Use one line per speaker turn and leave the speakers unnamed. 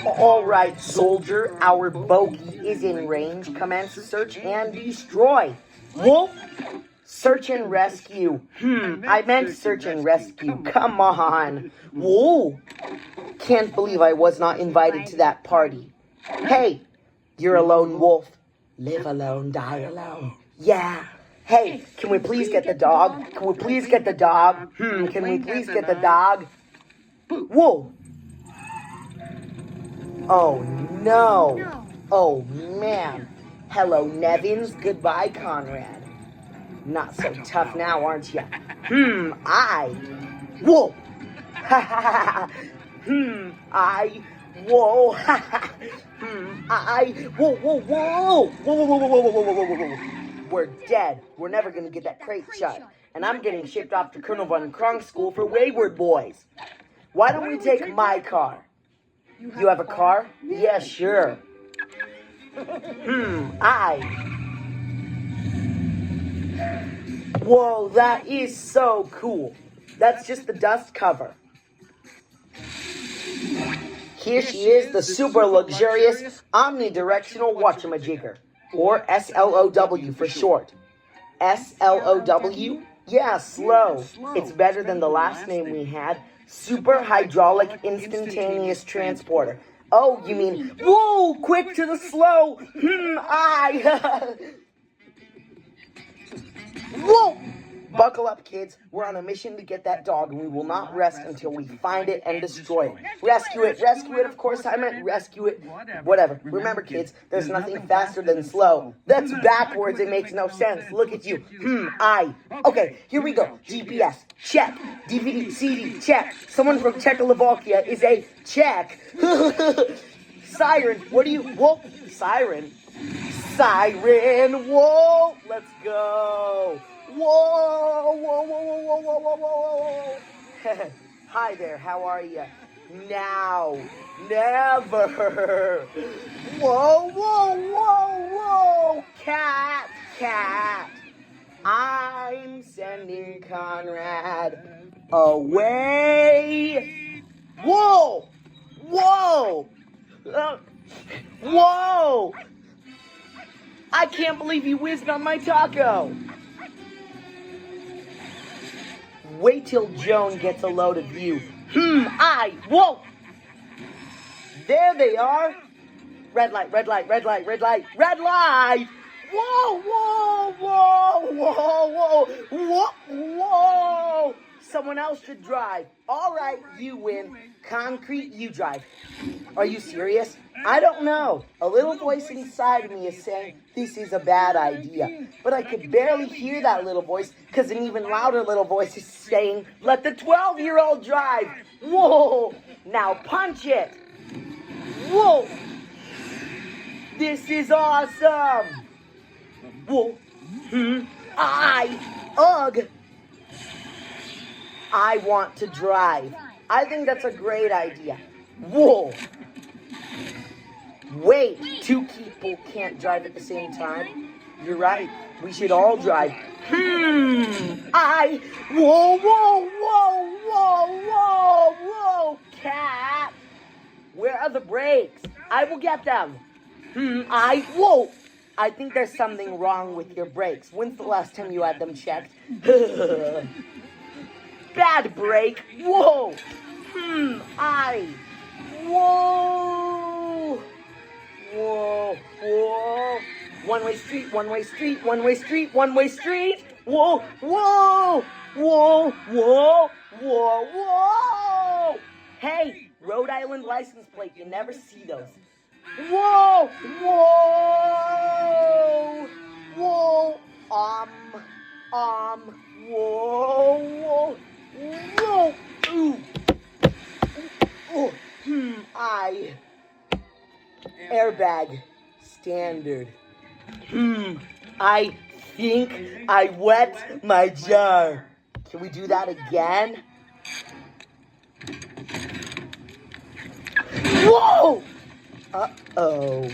All right, soldier, our bogey is in range. Commence search and destroy. Wolf, search and rescue. I meant search and rescue. Come on. Whoa, can't believe I was not invited to that party. Hey, you're a lone wolf. Live alone, die alone. Yeah. Hey, can we please get the dog? Can we please get the dog? Can we please get the dog? Whoa. Oh, no. Oh, man. Hello, Nevins. Goodbye, Conrad. Not so tough now, aren't you? Whoa. Ha, ha, ha. Whoa. Ha, ha. Whoa, whoa, whoa. Whoa, whoa, whoa, whoa, whoa, whoa, whoa, whoa, whoa. We're dead. We're never going to get that crate shut. And I'm getting shipped off to Colonel Von Kronk's school for wayward boys. Why don't we take my car? You have a car? Yeah, sure. Whoa, that is so cool. That's just the dust cover. Here she is, the super luxurious omnidirectional watchamajigger, or SLOW for short. SLOW? Yeah, slow. It's better than the last name we had, Super Hydraulic Instantaneous Transporter. Oh, you mean, whoa, quick to the slow. Whoa! Buckle up, kids. We're on a mission to get that dog, and we will not rest until we find it and destroy it. Rescue it, of course I meant rescue it. Whatever. Remember, kids, there's nothing faster than slow. That's backwards, it makes no sense. Look at you. Okay, here we go. GPS, check. DVD, CD, check. Someone from Czechoslovakia is a check. Siren, what do you, whoa, siren. Siren, whoa, let's go. Whoa, whoa, whoa, whoa, whoa, whoa, whoa, whoa. Hi there, how are you? Now, never. Whoa, whoa, whoa, whoa. Cat, cat. I'm sending Conrad away. Whoa, whoa. Whoa. I can't believe you whizzed on my taco. Wait till Joan gets a load of you. Whoa! There they are. Red light, red light, red light, red light, red light! Whoa, whoa, whoa, whoa, whoa, whoa, whoa! Someone else should drive. All right, you win. Concrete, you drive. Are you serious? I don't know. A little voice inside of me is saying, this is a bad idea. But I could barely hear that little voice because an even louder little voice is saying, let the 12-year-old drive. Whoa! Now punch it. Whoa! This is awesome. Whoa. Ugh. I want to drive. I think that's a great idea. Whoa. Wait, two people can't drive at the same time? You're right. We should all drive. Whoa, whoa, whoa, whoa, whoa, whoa, cat. Where are the brakes? I will get them. Whoa. I think there's something wrong with your brakes. When's the last time you had them checked? Bad brake. Whoa. Whoa. Whoa. Whoa. One-way street, one-way street, one-way street, one-way street. Whoa. Whoa. Whoa. Whoa. Whoa. Whoa. Hey, Rhode Island license plate. You never see those. Whoa. Whoa. Whoa. Whoa. Whoa. Whoa! Ooh! Airbag. Standard. I think I wet my jar. Can we do that again? Whoa! Uh-oh.